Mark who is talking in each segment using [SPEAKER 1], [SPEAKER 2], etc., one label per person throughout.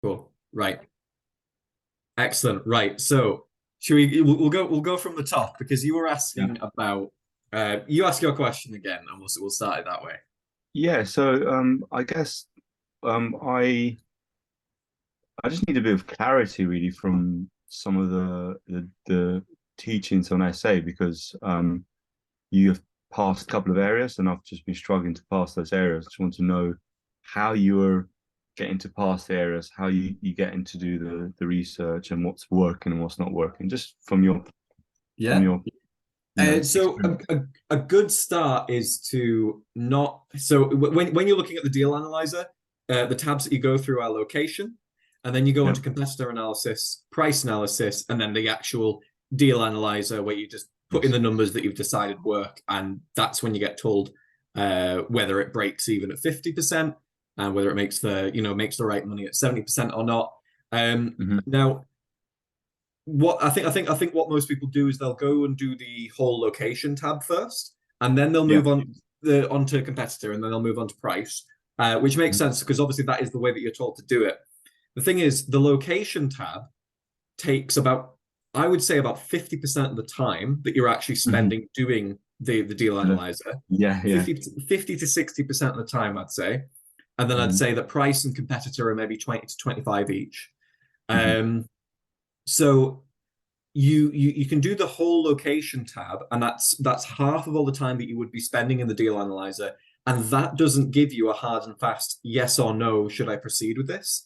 [SPEAKER 1] Cool. Right. Excellent. Right. So should we'll go from the top because you were
[SPEAKER 2] Yeah.
[SPEAKER 1] asking about you ask your question again and we'll start it that way.
[SPEAKER 2] Yeah, so I guess I just need a bit of clarity really from some of the teachings on SA because you have passed a couple of areas and I've just been struggling to pass those areas. I just want to know how you're getting to pass the areas, how you getting to do the research and what's working and what's not working, just from
[SPEAKER 1] Yeah.
[SPEAKER 2] your
[SPEAKER 1] So
[SPEAKER 2] experience.
[SPEAKER 1] a good start is to not so when you're looking at the deal analyzer, the tabs that you go through are location, and then you go
[SPEAKER 2] Yeah.
[SPEAKER 1] into competitor analysis, price analysis, and then the actual deal analyzer where you just put in
[SPEAKER 2] Yes.
[SPEAKER 1] the numbers that you've decided work, and that's when you get told whether it breaks even at 50% and whether it makes the right money at 70% or not.
[SPEAKER 2] Hmm.
[SPEAKER 1] Now what I think what most people do is they'll go and do the whole location tab first, and then they'll
[SPEAKER 2] Yeah.
[SPEAKER 1] move onto competitor, and then they'll move on to price, which makes
[SPEAKER 2] Mhm.
[SPEAKER 1] sense because obviously that is the way that you're told to do it. The thing is, the location tab takes about, I would say, about 50% of the time that you're actually
[SPEAKER 2] Mhm.
[SPEAKER 1] spending doing the deal
[SPEAKER 2] So,
[SPEAKER 1] analyzer.
[SPEAKER 2] yeah, yeah.
[SPEAKER 1] 50 to 60% of the time, I'd say. And then I'd
[SPEAKER 2] Hmm.
[SPEAKER 1] say that price and competitor are maybe 20 to 25 each.
[SPEAKER 2] Hmm.
[SPEAKER 1] Um, so you can do the whole location tab, and that's half of all the time that you would be spending in the deal analyzer, and that doesn't give you a hard and fast yes or no, should I proceed with this.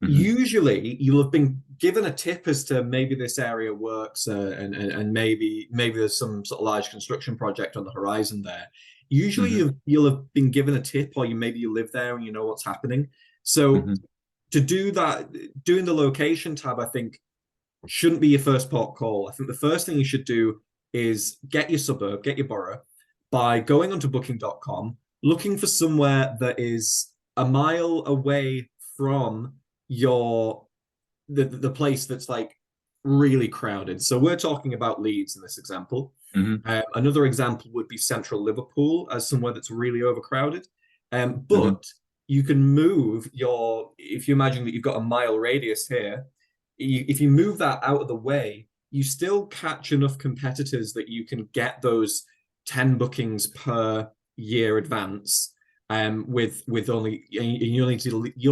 [SPEAKER 2] Hmm.
[SPEAKER 1] Usually you'll have been given a tip as to maybe this area works, and maybe there's some sort of large construction project on the horizon there. Usually
[SPEAKER 2] Hmm.
[SPEAKER 1] you'll have been given a tip, or maybe you live there and you know what's happening. So
[SPEAKER 2] Hmm.
[SPEAKER 1] to do that, doing the location tab, I think shouldn't be your first port call. I think the first thing you should do is get your suburb, get your borough by going onto booking.com, looking for somewhere that is a mile away from your the place that's like really crowded. So we're talking about Leeds in this example.
[SPEAKER 2] Hmm.
[SPEAKER 1] Another example would be central Liverpool as somewhere that's really overcrowded.
[SPEAKER 2] Hmm.
[SPEAKER 1] But you can move if you imagine that you've got a mile radius here, if you move that out of the way, you still catch enough competitors that you can get those 10 bookings per year advance. With only you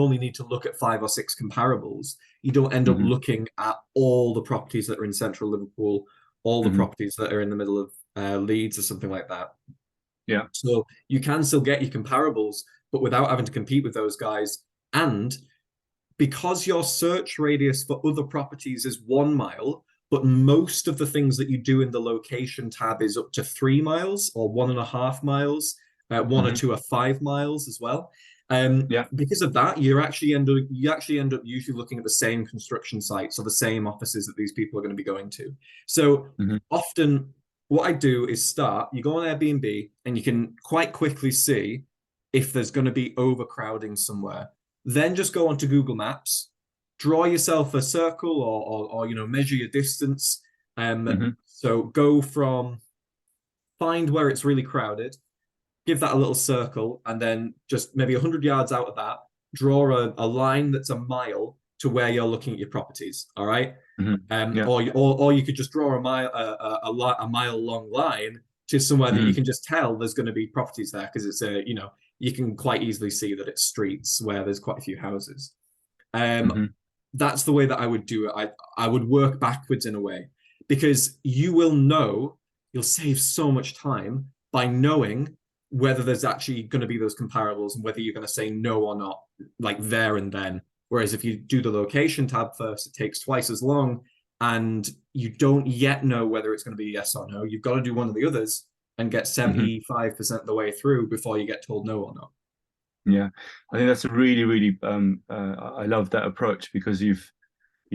[SPEAKER 1] only need to look at 5 or 6 comparables. You don't end up
[SPEAKER 2] Hmm.
[SPEAKER 1] looking at all the properties that are in central Liverpool, all the
[SPEAKER 2] Hmm.
[SPEAKER 1] properties that are in the middle of Leeds or something like that.
[SPEAKER 2] Yeah.
[SPEAKER 1] So you can still get your comparables, but without having to compete with those guys. And because your search radius for other properties is 1 mile, but most of the things that you do in the location tab is up to 3 miles or 1.5 miles, one or
[SPEAKER 2] Hmm.
[SPEAKER 1] two are 5 miles as well.
[SPEAKER 2] Yeah.
[SPEAKER 1] Because of that, you actually end up usually looking at the same construction sites or the same offices that these people are going to be going to. So
[SPEAKER 2] Hmm.
[SPEAKER 1] often, what I do is you go on Airbnb, and you can quite quickly see if there's going to be overcrowding somewhere. Then just go onto Google Maps, draw yourself a circle, or measure your distance.
[SPEAKER 2] Hmm.
[SPEAKER 1] So go from find where it's really crowded, give that a little circle, and then just maybe 100 yards out of that, draw a line that's a mile to where you're looking at your properties. All right.
[SPEAKER 2] Hmm. Yeah.
[SPEAKER 1] Or you could just draw a mile long line to somewhere that you
[SPEAKER 2] Hmm.
[SPEAKER 1] can just tell there's going to be properties there because it's you can quite easily see that it's streets where there's quite a few houses. Um,
[SPEAKER 2] Hmm.
[SPEAKER 1] that's the way that I would do it. I would work backwards in a way because you'll save so much time by knowing whether there's actually going to be those comparables and whether you're going to say no or not, like there and then. Whereas if you do the location tab first, it takes twice as long, and you don't yet know whether it's going to be yes or no. You've got to do one of the others and get
[SPEAKER 2] Hmm.
[SPEAKER 1] 75% of the way through before you get told no or not.
[SPEAKER 2] Yeah. I think that's a really I love that approach because you've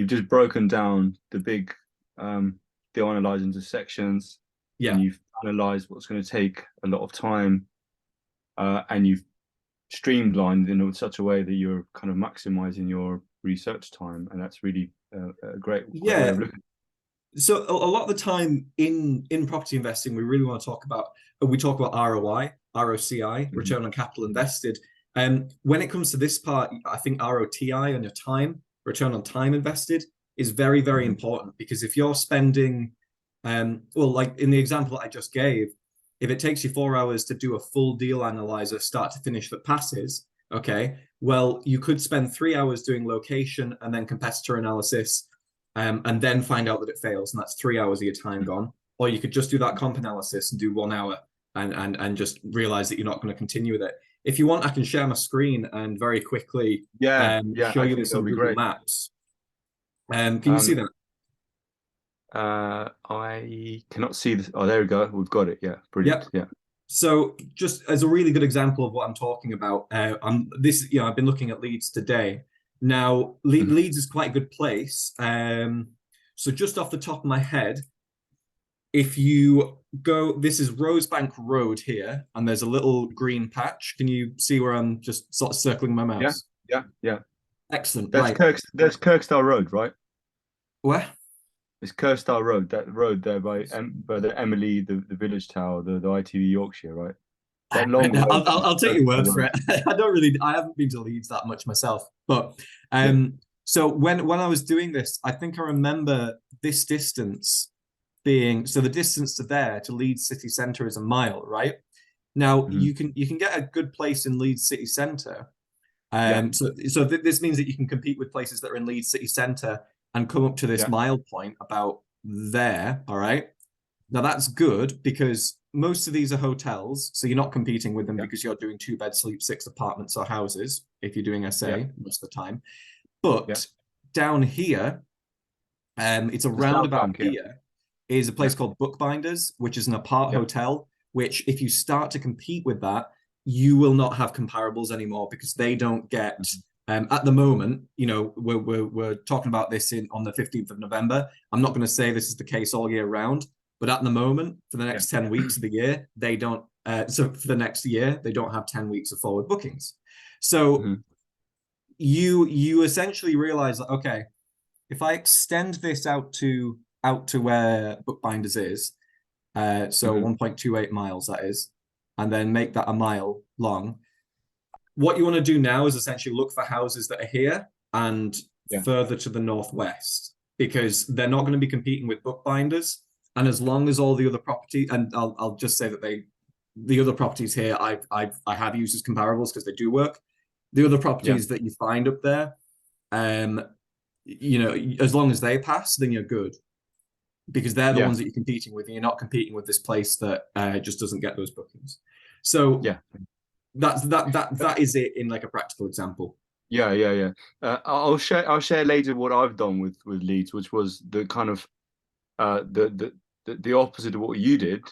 [SPEAKER 2] just broken down the big deal analyze into sections and
[SPEAKER 1] Yeah.
[SPEAKER 2] you've analyzed what's going to take a lot of time and you've streamlined in such a way that you're kind of maximizing your research time, and that's really a great way
[SPEAKER 1] Yeah,
[SPEAKER 2] of looking.
[SPEAKER 1] so a lot of the time in property investing, we talk about ROI, ROCI,
[SPEAKER 2] Mhm.
[SPEAKER 1] return on capital invested. When it comes to this part, I think ROTI on your time return on time invested is very, very
[SPEAKER 2] Mhm.
[SPEAKER 1] important, because if you're spending, well, like in the example that I just gave, if it takes you 4 hours to do a full deal analyzer start to finish that passes, okay, well, you could spend 3 hours doing location and then competitor analysis, and then find out that it fails, and that's 3 hours of your time gone. Or you could just do that comp analysis and do 1 hour, and just realize that you're not going to continue with it. If you want, I can share my screen and very quickly
[SPEAKER 2] Yeah, yeah,
[SPEAKER 1] show
[SPEAKER 2] I
[SPEAKER 1] you with
[SPEAKER 2] think that'll
[SPEAKER 1] some
[SPEAKER 2] be
[SPEAKER 1] Google
[SPEAKER 2] great.
[SPEAKER 1] Maps. Can you see
[SPEAKER 2] Um,
[SPEAKER 1] that?
[SPEAKER 2] I cannot see this. Oh, there we go. We've got it. Yeah, brilliant.
[SPEAKER 1] Yep.
[SPEAKER 2] Yeah.
[SPEAKER 1] So just as a really good example of what I'm talking about, I've been looking at Leeds today. Now,
[SPEAKER 2] Mhm.
[SPEAKER 1] Leeds is quite a good place. So just off the top of my head, if you go, this is Rosebank Road here, and there's a little green patch. Can you see where I'm just sort of circling my
[SPEAKER 2] Yeah,
[SPEAKER 1] mouse?
[SPEAKER 2] yeah, yeah.
[SPEAKER 1] Excellent. Right.
[SPEAKER 2] That's Kirkstall Road, right?
[SPEAKER 1] Where?
[SPEAKER 2] It's Kirkstall Road, that road there by the Emily, the village tower, the ITV Yorkshire, right? That long road is
[SPEAKER 1] I'll take your
[SPEAKER 2] Kirkstall
[SPEAKER 1] word for
[SPEAKER 2] Road.
[SPEAKER 1] it. I haven't been to Leeds that much myself, but
[SPEAKER 2] Yeah.
[SPEAKER 1] so when I was doing this, I think I remember this distance being, so the distance to there to Leeds city centre is a mile, right? Now
[SPEAKER 2] Mhm.
[SPEAKER 1] you can get a good place in Leeds city centre.
[SPEAKER 2] Yeah,
[SPEAKER 1] This means that you can compete with places that are in Leeds city centre and come up to this
[SPEAKER 2] yeah.
[SPEAKER 1] mile point about there. All right. Now that's good, because most of these are hotels, so you're not competing with them
[SPEAKER 2] Yeah,
[SPEAKER 1] because you're doing two bed sleep, six apartments or houses if you're doing
[SPEAKER 2] yeah,
[SPEAKER 1] SA most of the time.
[SPEAKER 2] yeah.
[SPEAKER 1] But down here, it's
[SPEAKER 2] The
[SPEAKER 1] around
[SPEAKER 2] South
[SPEAKER 1] about
[SPEAKER 2] Bank, yeah,
[SPEAKER 1] here, is a
[SPEAKER 2] yeah,
[SPEAKER 1] place called Bookbinders, which is an apart
[SPEAKER 2] yeah.
[SPEAKER 1] hotel, which if you start to compete with that, you will not have comparables anymore, because they don't get,
[SPEAKER 2] Mhm.
[SPEAKER 1] at the moment, we're talking about this on the 15th of November. I'm not going to say this is the case all year round, but at the moment, for the
[SPEAKER 2] Yeah.
[SPEAKER 1] next 10 weeks of the year, they don't, so for the next year, they don't have 10 weeks of forward bookings. So
[SPEAKER 2] Mhm.
[SPEAKER 1] you essentially realize that, okay, if I extend this out to where Bookbinders is, so
[SPEAKER 2] Mhm.
[SPEAKER 1] 1.28 miles that is, and then make that a mile long. What you want to do now is essentially look for houses that are here and
[SPEAKER 2] Yeah,
[SPEAKER 1] further to the northwest, because they're not going to be competing with Bookbinders. And as long as all the other property, and I'll just say that the other properties here, I have used as comparables because they do work. The other
[SPEAKER 2] yeah,
[SPEAKER 1] properties that you find up there, um, as long as they pass, then you're good, because they're the
[SPEAKER 2] yeah,
[SPEAKER 1] ones that you're competing with, and you're not competing with this place that just doesn't get those bookings. So
[SPEAKER 2] yeah.
[SPEAKER 1] that is it in like a practical example.
[SPEAKER 2] Yeah, yeah, yeah. I'll share later what I've done with Leeds, which was the kind of uh the the the opposite of what you did.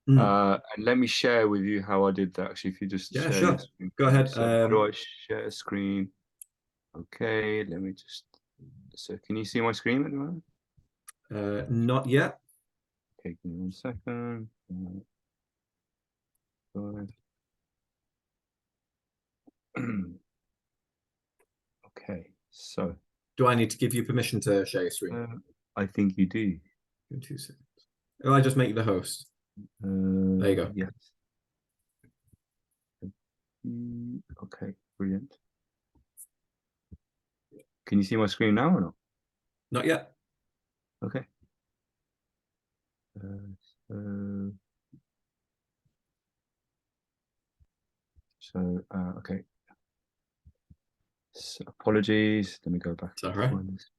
[SPEAKER 1] Mm.
[SPEAKER 2] And let me share with you how I did that. Actually, if you just
[SPEAKER 1] Yeah,
[SPEAKER 2] share your
[SPEAKER 1] sure.
[SPEAKER 2] screen
[SPEAKER 1] Go
[SPEAKER 2] for me.
[SPEAKER 1] ahead.
[SPEAKER 2] So how do I share a screen? Okay, let me just. So can you see my screen at the moment?
[SPEAKER 1] Not yet.
[SPEAKER 2] Okay, give me 1 second. Okay, so
[SPEAKER 1] Do I need to give you permission to share your screen?
[SPEAKER 2] uh, I think you do.
[SPEAKER 1] Give me 2 seconds. Oh, I just make you the host. There you go.
[SPEAKER 2] Yes. Okay, brilliant. Can you see my screen now or not?
[SPEAKER 1] Not yet.
[SPEAKER 2] Okay. Uh, so, okay. So, apologies. Let me go back
[SPEAKER 1] It's all
[SPEAKER 2] and
[SPEAKER 1] right.
[SPEAKER 2] find this.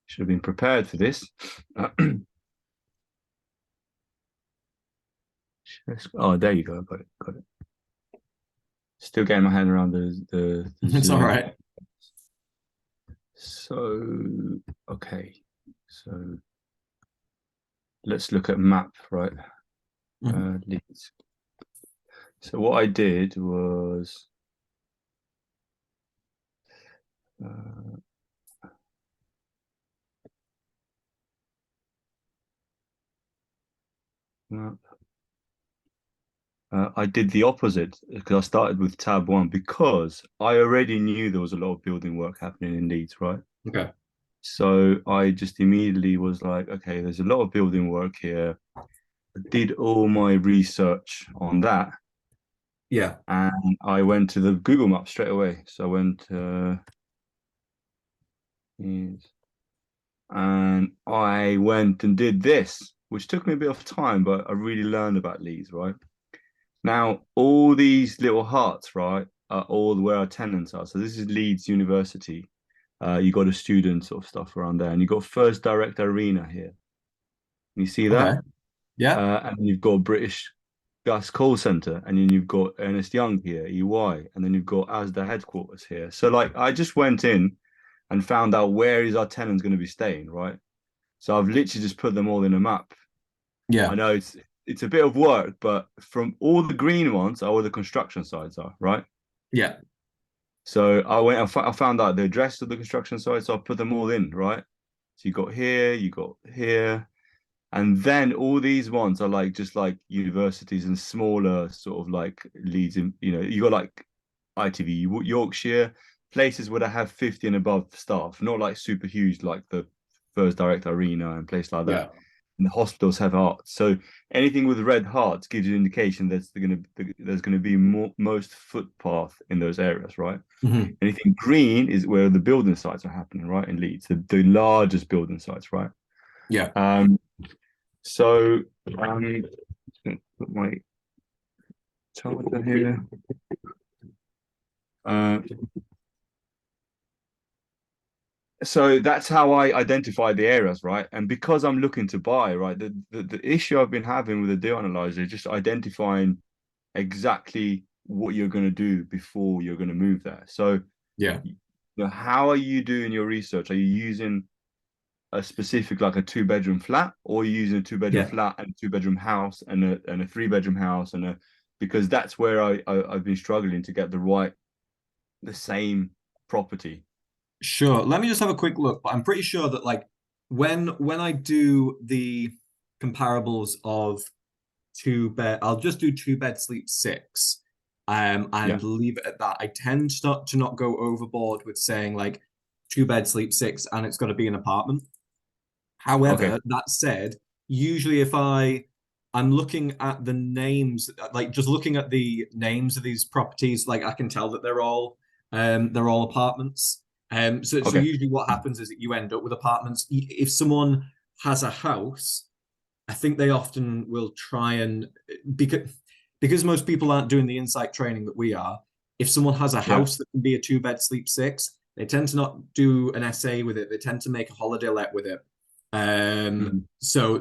[SPEAKER 2] Should have been prepared for this. Oh, there you go. Got it. Got it. Still getting my hand around the
[SPEAKER 1] It's all
[SPEAKER 2] Zoom.
[SPEAKER 1] right.
[SPEAKER 2] So, okay. So let's look at map, right?
[SPEAKER 1] Mhm.
[SPEAKER 2] Leads. So what I did was uh, map. I did the opposite because I started with tab one because I already knew there was a lot of building work happening in Leeds, right?
[SPEAKER 1] Okay.
[SPEAKER 2] So I just immediately was like, okay, there's a lot of building work here. I did all my research on that,
[SPEAKER 1] Yeah.
[SPEAKER 2] and I went to the Google Maps straight away. So I went And I went and did this, which took me a bit of time, but I really learned about Leeds, right? Now, all these little huts, right, are all where our tenants are. So this is Leeds University. You got a student sort of stuff around there, and you got First Direct Arena here. You see
[SPEAKER 1] Okay.
[SPEAKER 2] that?
[SPEAKER 1] Yeah.
[SPEAKER 2] And you've got British Gas Call Center, and then you've got Ernest Young here, EY, and then you've got ASDA headquarters here. So like I just went in and found out where is our tenants going to be staying, right? So I've literally just put them all in a map. I
[SPEAKER 1] Yeah.
[SPEAKER 2] know it's a bit of work, but from all the green ones are where the construction sites are, right?
[SPEAKER 1] Yeah.
[SPEAKER 2] So I found out the address of the construction sites, so I put them all in, right? So you got here, and then all these ones are like just like universities and smaller sort of like leads in, you got like ITV, Yorkshire, places where they have 50 and above staff, not like super huge like the First Direct Arena and place like that.
[SPEAKER 1] Yeah.
[SPEAKER 2] And the hospitals have hearts. So anything with red hearts gives you an indication that there's going to be most footpath in those areas, right?
[SPEAKER 1] Hmm.
[SPEAKER 2] Anything green is where the building sites are happening, right? In Leeds, the largest building sites, right?
[SPEAKER 1] Yeah.
[SPEAKER 2] Um, so I'm just going to put my charger here. Uh, so that's how I identify the areas, right? And because I'm looking to buy, right, the issue I've been having with the deal analyzer is just identifying exactly what you're going to do before you're going to move there. So,
[SPEAKER 1] Yeah.
[SPEAKER 2] how are you doing your research? Are you using a specific like a two-bedroom flat, or are you using a two-bedroom
[SPEAKER 1] Yeah.
[SPEAKER 2] flat and a two-bedroom house and a three-bedroom house because that's where I've been struggling to get the same property.
[SPEAKER 1] Sure. Let me just have a quick look, but I'm pretty sure that like when I do the comparables of I'll just do two bed sleep six,
[SPEAKER 2] Yeah.
[SPEAKER 1] and leave it at that. I tend to not go overboard with saying like two bed sleep six and it's got to be an apartment.
[SPEAKER 2] Okay.
[SPEAKER 1] However, that said, usually if I'm looking at the names, like just looking at the names of these properties, like I can tell that they're all apartments. So
[SPEAKER 2] Okay.
[SPEAKER 1] usually what happens is that you end up with apartments. If someone has a house, I think they often will try and because most people aren't doing the insight training that we are. If someone has a
[SPEAKER 2] Yeah.
[SPEAKER 1] house that can be a two bed sleep six, they tend to not do an SA with it. They tend to make a holiday let with it.
[SPEAKER 2] Mhm.
[SPEAKER 1] So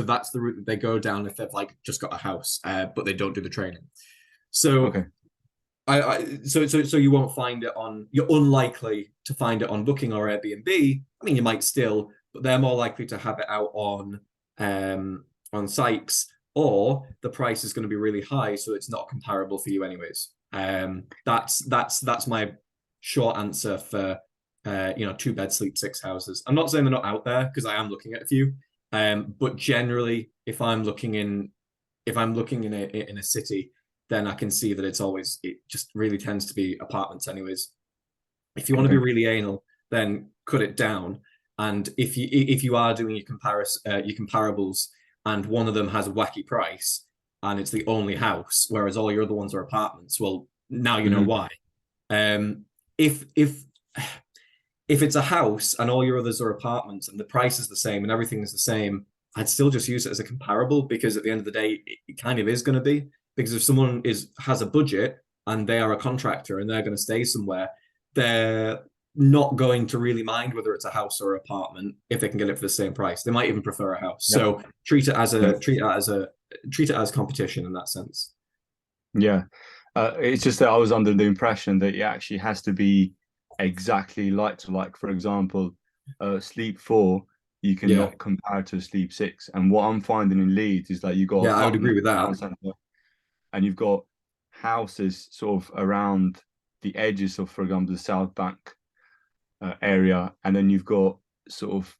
[SPEAKER 1] that's the route that they go down if they've like just got a house, but they don't do the training. So
[SPEAKER 2] Okay.
[SPEAKER 1] so you won't find it on. You're unlikely to find it on Booking or Airbnb. I mean, you might still, but they're more likely to have it out on Sykes, or the price is going to be really high, so it's not comparable for you anyways. That's my short answer for two bed sleep six houses. I'm not saying they're not out there because I am looking at a few, but generally, if I'm looking in a city, then I can see that it just really tends to be apartments anyways. If you want to be
[SPEAKER 2] Okay.
[SPEAKER 1] really anal, then cut it down. And if you are doing your comparables, and one of them has a wacky price, and it's the only house, whereas all your other ones are apartments, well, now you know
[SPEAKER 2] Hmm.
[SPEAKER 1] why. Um, if it's a house and all your others are apartments and the price is the same and everything is the same, I'd still just use it as a comparable because at the end of the day, it kind of is going to be. Because if someone has a budget and they are a contractor and they're going to stay somewhere, they're not going to really mind whether it's a house or apartment if they can get it for the same price. They might even prefer a house.
[SPEAKER 2] Yeah.
[SPEAKER 1] So treat it as
[SPEAKER 2] Yeah.
[SPEAKER 1] competition in that sense.
[SPEAKER 2] Yeah. It's just that I was under the impression that it actually has to be exactly like to like. For example, Sleep 4, you
[SPEAKER 1] Yeah,
[SPEAKER 2] cannot compare to Sleep 6. And what I'm finding in Leeds is that you got
[SPEAKER 1] yeah, I would
[SPEAKER 2] Lucknow
[SPEAKER 1] agree with that.
[SPEAKER 2] Town Centre, and you've got houses sort of around the edges of, for example, the South Bank area, and then you've got sort of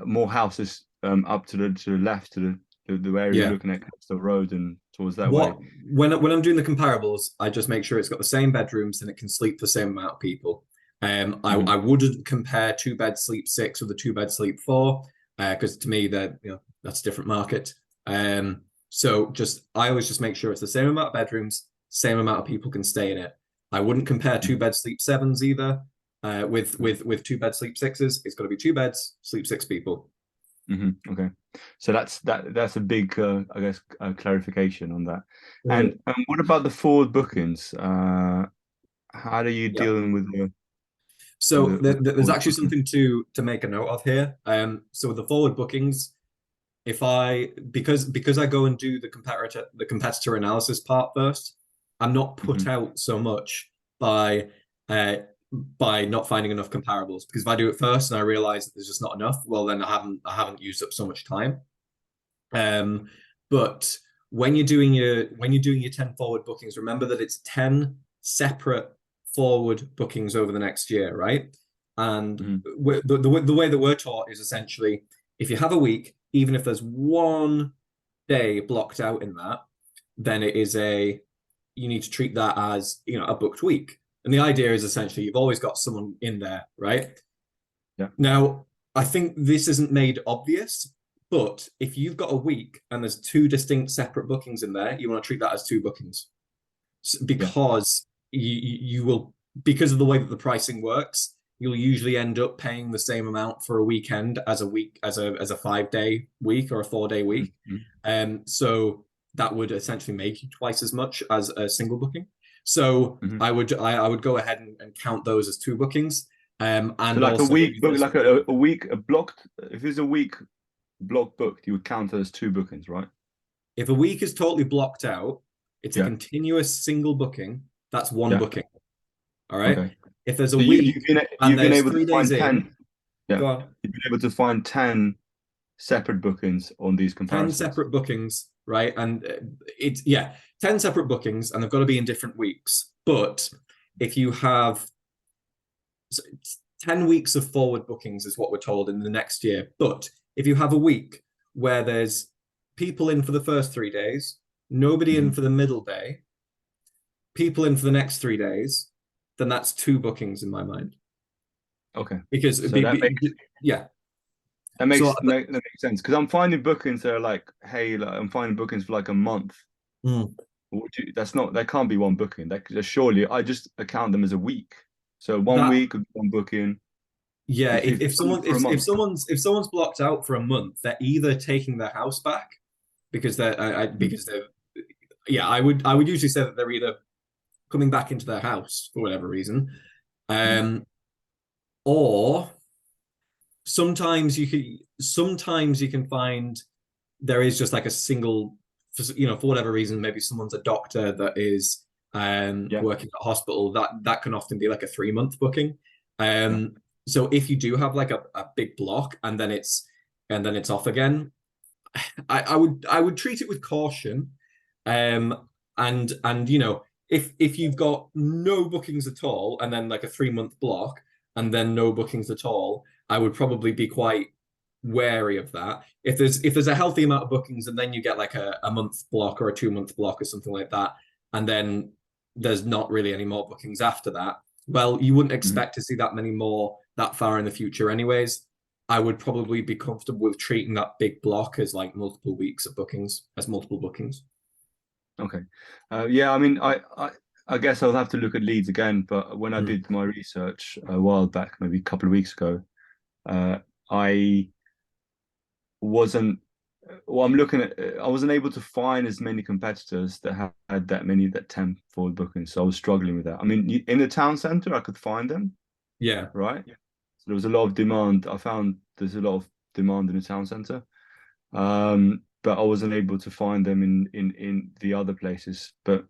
[SPEAKER 2] more houses up to the left the area you're
[SPEAKER 1] Yeah.
[SPEAKER 2] looking at, the road and towards that way.
[SPEAKER 1] What when I'm doing the comparables, I just make sure it's got the same bedrooms and it can sleep the same amount of people. I
[SPEAKER 2] Mhm.
[SPEAKER 1] wouldn't compare two bed sleep six with a two bed sleep four because to me that's a different market. So just I always just make sure it's the same amount of bedrooms, same amount of people can stay in it. I wouldn't compare two bed sleep sevens either. with 2 bed sleep sixes, it's got to be 2 beds, sleep 6 people.
[SPEAKER 2] Okay, so that's a big, I guess, clarification on that.
[SPEAKER 1] Mm.
[SPEAKER 2] And what about the forward bookings? How are you
[SPEAKER 1] Yeah.
[SPEAKER 2] dealing with
[SPEAKER 1] So
[SPEAKER 2] with the
[SPEAKER 1] there's
[SPEAKER 2] forward
[SPEAKER 1] actually
[SPEAKER 2] booking?
[SPEAKER 1] something to make a note of here. So with the forward bookings, if I because I go and do the competitor analysis part first, I'm not put
[SPEAKER 2] Hmm.
[SPEAKER 1] out so much by uh by not finding enough comparables. Because if I do it first and I realize that there's just not enough, well then I haven't used up so much time. But when you're doing your 10 forward bookings, remember that it's 10 separate forward bookings over the next year, right? And
[SPEAKER 2] Hmm.
[SPEAKER 1] the way that we're taught is essentially if you have a week, even if there's one day blocked out in that, then you need to treat that as, a booked week. And the idea is essentially you've always got someone in there, right?
[SPEAKER 2] Yeah.
[SPEAKER 1] Now, I think this isn't made obvious, but if you've got a week and there's 2 distinct separate bookings in there, you want to treat that as 2 bookings.
[SPEAKER 2] Yeah.
[SPEAKER 1] Because you will, because of the way that the pricing works, you'll usually end up paying the same amount for a weekend as a week as a 5-day week or a 4-day week.
[SPEAKER 2] Mhm.
[SPEAKER 1] So that would essentially make you twice as much as a single booking. So
[SPEAKER 2] Mhm.
[SPEAKER 1] I would go ahead and count those as 2 bookings.
[SPEAKER 2] So
[SPEAKER 1] And
[SPEAKER 2] like a
[SPEAKER 1] also
[SPEAKER 2] week book,
[SPEAKER 1] just
[SPEAKER 2] like a week a blocked. If it's a week block booked, you would count it as 2 bookings, right?
[SPEAKER 1] if a week is totally blocked out, it's a
[SPEAKER 2] Yeah.
[SPEAKER 1] continuous single booking. That's one
[SPEAKER 2] Yeah.
[SPEAKER 1] booking. All right.
[SPEAKER 2] Okay.
[SPEAKER 1] If there's a
[SPEAKER 2] So
[SPEAKER 1] week and
[SPEAKER 2] you've been
[SPEAKER 1] there's
[SPEAKER 2] able to
[SPEAKER 1] 3 days
[SPEAKER 2] find
[SPEAKER 1] in,
[SPEAKER 2] 10. Yeah.
[SPEAKER 1] go on.
[SPEAKER 2] You've been able to find 10 separate bookings on these
[SPEAKER 1] 10
[SPEAKER 2] comparisons.
[SPEAKER 1] separate bookings, right? And it's, yeah, 10 separate bookings, and they've got to be in different weeks. But if you have 10 weeks of forward bookings, is what we're told in the next year. But if you have a week where there's people in for the first 3 days, nobody in
[SPEAKER 2] Mhm.
[SPEAKER 1] for the middle day, people in for the next 3 days, then that's 2 bookings in my mind.
[SPEAKER 2] Okay.
[SPEAKER 1] Because
[SPEAKER 2] So
[SPEAKER 1] yeah.
[SPEAKER 2] that
[SPEAKER 1] So
[SPEAKER 2] makes sense because I'm finding bookings that are like, hey, like, I'm finding bookings for like a month.
[SPEAKER 1] mm,
[SPEAKER 2] That can't be one booking. Surely I just account them as a week. So one
[SPEAKER 1] that
[SPEAKER 2] week of one booking.
[SPEAKER 1] Yeah,
[SPEAKER 2] If
[SPEAKER 1] if
[SPEAKER 2] done
[SPEAKER 1] someone
[SPEAKER 2] for a
[SPEAKER 1] if
[SPEAKER 2] month.
[SPEAKER 1] someone's blocked out for a month, they're either taking their house back because
[SPEAKER 2] Mhm.
[SPEAKER 1] they're yeah, I would usually say that they're either coming back into their house for whatever reason,
[SPEAKER 2] Mhm.
[SPEAKER 1] um, or sometimes you can find there is just like a single, for whatever reason, maybe someone's a doctor that is
[SPEAKER 2] Yeah.
[SPEAKER 1] working at a hospital. That can often be like a 3-month booking.
[SPEAKER 2] Yeah.
[SPEAKER 1] So if you do have like a big block and then it's off again, I would treat it with caution. And if you've got no bookings at all and then like a 3-month block and then no bookings at all, I would probably be quite wary of that. If there's a healthy amount of bookings and then you get like a month block or a 2-month block or something like that, and then there's not really any more bookings after that, well, you wouldn't
[SPEAKER 2] Mhm.
[SPEAKER 1] expect to see that many more that far in the future anyways. I would probably be comfortable with treating that big block as like multiple weeks of bookings, as multiple bookings.
[SPEAKER 2] Okay. Yeah, I mean, I guess I'll have to look at Leeds again, but when I
[SPEAKER 1] Mm.
[SPEAKER 2] did my research a while back, maybe a couple of weeks ago, uh, I wasn't well, I wasn't able to find as many competitors that had that 10 forward bookings. So I was struggling with that. I mean, in the town center, I could find them,
[SPEAKER 1] Yeah.
[SPEAKER 2] right? Yeah. So there was a lot of demand. I found there's a lot of demand in the town center. But I wasn't able to find them in the other places. But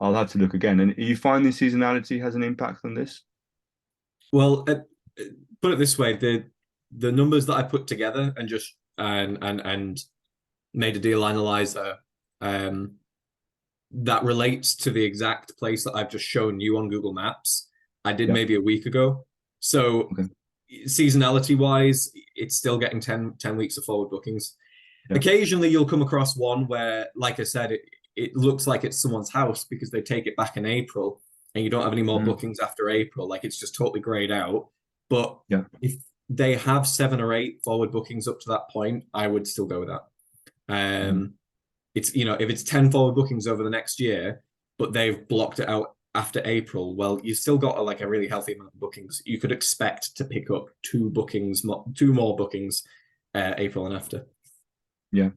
[SPEAKER 2] I'll have to look again. And are you finding seasonality has an impact on this?
[SPEAKER 1] Well, put it this way: the numbers that I put together and just and made a deal analyzer um, that relates to the exact place that I've just shown you on Google Maps. I did
[SPEAKER 2] Yeah.
[SPEAKER 1] maybe a week ago. So
[SPEAKER 2] Okay.
[SPEAKER 1] seasonality wise, it's still getting 10 weeks of forward bookings.
[SPEAKER 2] Yeah.
[SPEAKER 1] Occasionally you'll come across one where, like I said, it looks like it's someone's house because they take it back in April and you don't have any more
[SPEAKER 2] Mhm.
[SPEAKER 1] bookings after April. Like it's just totally grayed out. But
[SPEAKER 2] Yeah.
[SPEAKER 1] if they have 7 or 8 forward bookings up to that point, I would still go with that.
[SPEAKER 2] Mhm.
[SPEAKER 1] It's if it's 10 forward bookings over the next year, but they've blocked it out after April, well, you still got like a really healthy amount of bookings. You could expect to pick up two more bookings, April and after.
[SPEAKER 2] Yeah.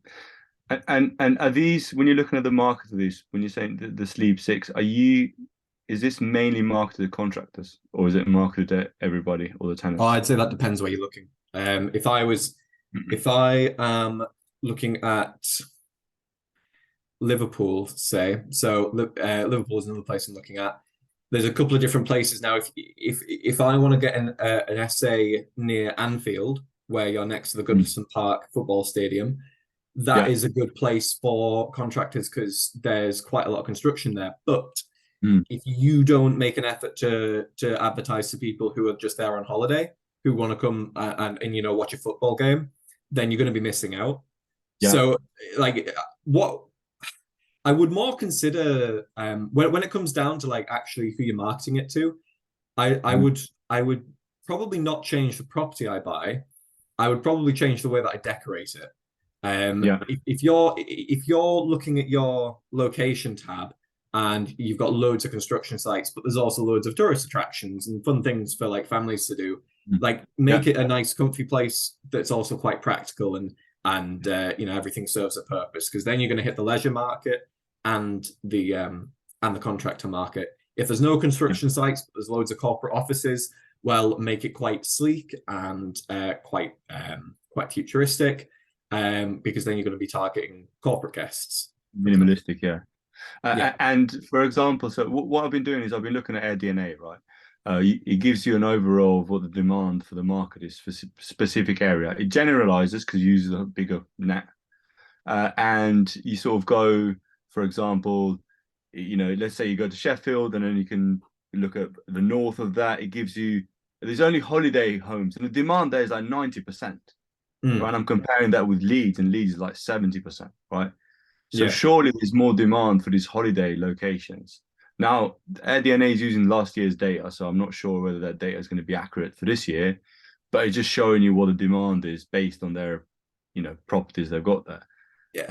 [SPEAKER 2] And are these, when you're looking at the market of these, when you're saying the Sleep Six, is this mainly marketed to contractors, or is it marketed to everybody, all the
[SPEAKER 1] Oh,
[SPEAKER 2] tenants?
[SPEAKER 1] I'd say that depends where you're looking. If I am looking at Liverpool, say, so Liverpool is another place I'm looking at. There's a couple of different places now. If I want to get an essay near Anfield, where you're next to the
[SPEAKER 2] Mm.
[SPEAKER 1] Goodison Park football stadium, that
[SPEAKER 2] Yeah.
[SPEAKER 1] is a good place for contractors because there's quite a lot of construction there. But
[SPEAKER 2] Mm.
[SPEAKER 1] if you don't make an effort to advertise to people who are just there on holiday, who want to come and watch a football game, then you're going to be missing out.
[SPEAKER 2] Yeah.
[SPEAKER 1] So, like, what I would more consider when it comes down to like actually who you're marketing it to, I
[SPEAKER 2] Mm.
[SPEAKER 1] would I would probably not change the property I buy. I would probably change the way that I decorate it.
[SPEAKER 2] Yeah.
[SPEAKER 1] If you're looking at your location tab and you've got loads of construction sites, but there's also loads of tourist attractions and fun things for like families to do,
[SPEAKER 2] Mm.
[SPEAKER 1] like
[SPEAKER 2] Yeah.
[SPEAKER 1] make it a nice, comfy place that's also quite practical and everything serves a purpose because then you're going to hit the leisure market and the contractor market. If there's no
[SPEAKER 2] Yeah.
[SPEAKER 1] construction sites, but there's loads of corporate offices, well, make it quite sleek and quite futuristic, because then you're going to be targeting corporate guests, for example.
[SPEAKER 2] Minimalistic, yeah.
[SPEAKER 1] Yeah,
[SPEAKER 2] And for example, so what I've been doing is I've been looking at AirDNA, right? It gives you an overall of what the demand for the market is for specific area. It generalizes because it uses a bigger net, and you sort of go, for example, let's say you go to Sheffield, and then you can look at the north of that. It gives you there's only holiday homes, and the demand there is like 90%, right?
[SPEAKER 1] mm,
[SPEAKER 2] And I'm comparing that with Leeds, and Leeds is like 70%, right? So
[SPEAKER 1] yeah,
[SPEAKER 2] surely there's more demand for these holiday locations. Now, AirDNA is using last year's data, so I'm not sure whether that data is going to be accurate for this year, but it's just showing you what the demand is based on their, properties they've got there.
[SPEAKER 1] yeah.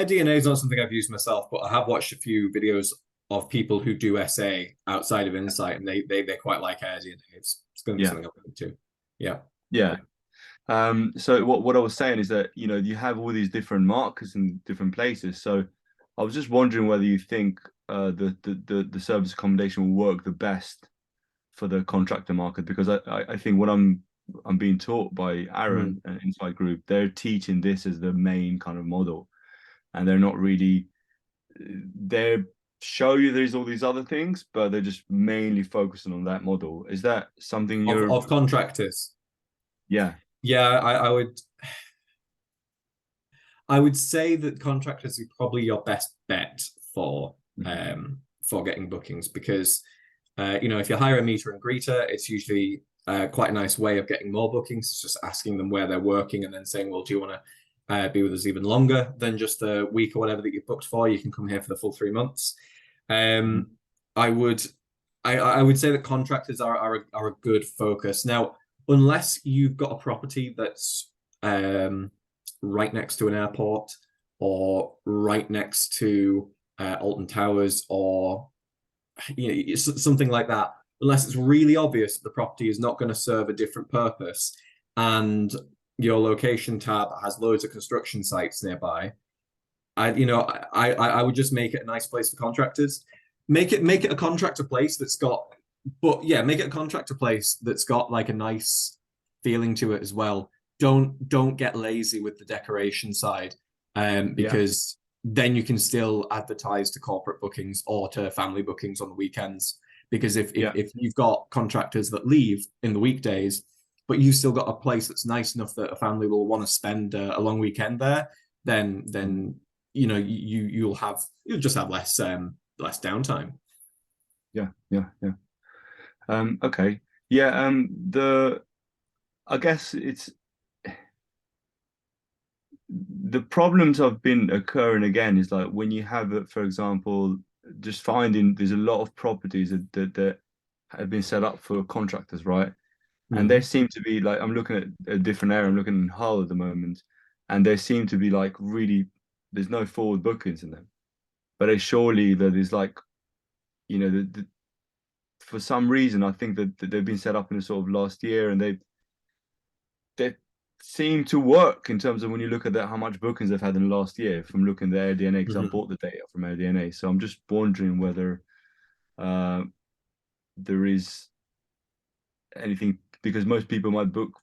[SPEAKER 1] DNA is not something I've used myself, but I have watched a few videos of people who do SA outside of Insight, and they quite like Air DNA. It's going to be
[SPEAKER 2] yeah,
[SPEAKER 1] something I'll look into. Yeah.
[SPEAKER 2] yeah. So what I was saying is that you have all these different markers in different places. So I was just wondering whether you think the service accommodation will work the best for the contractor market, because I think what I'm being taught by
[SPEAKER 1] Mm.
[SPEAKER 2] Aaron and Inside Group, they're teaching this as the main kind of model, and they're not really they show you there's all these other things, but they're just mainly focusing on that model. Is that something
[SPEAKER 1] Of
[SPEAKER 2] you're?
[SPEAKER 1] of contractors.
[SPEAKER 2] Yeah.
[SPEAKER 1] Yeah, I would say that contractors are probably your best bet for
[SPEAKER 2] Mhm.
[SPEAKER 1] getting bookings because if you hire a meter and greeter, it's usually quite a nice way of getting more bookings. It's just asking them where they're working and then saying, well, do you want to be with us even longer than just a week or whatever that you've booked for? You can come here for the full 3 months.
[SPEAKER 2] Mhm.
[SPEAKER 1] I would I would say that contractors are a good focus. Now, unless you've got a property that's right next to an airport or right next to Alton Towers or something like that, unless it's really obvious that the property is not going to serve a different purpose and your location tab has loads of construction sites nearby, I would just make it a nice place for contractors. Make it a contractor place that's got, but yeah, make it a contractor place that's got like a nice feeling to it as well. Don't get lazy with the decoration side,
[SPEAKER 2] Yeah.
[SPEAKER 1] because then you can still advertise to corporate bookings or to family bookings on the weekends. Because
[SPEAKER 2] Yeah.
[SPEAKER 1] if you've got contractors that leave in the weekdays, but you've still got a place that's nice enough that a family will want to spend a long weekend there, then you'll just have less downtime.
[SPEAKER 2] Yeah. Yeah. Yeah. Okay. Yeah. The I guess it's the problems have been occurring again is like when you have it, for example, just finding there's a lot of properties that have been set up for contractors, right? And there
[SPEAKER 1] Mm.
[SPEAKER 2] seem to be like I'm looking at a different area. I'm looking in Hull at the moment, and there seem to be like really there's no forward bookings in them. But surely that is like for some reason, I think that they've been set up in a sort of last year, and they seem to work in terms of when you look at that, how much bookings they've had in the last year from looking at their DNA, because I
[SPEAKER 1] Mhm.
[SPEAKER 2] bought the data from AirDNA. So I'm just wondering whether there is anything, because most people might book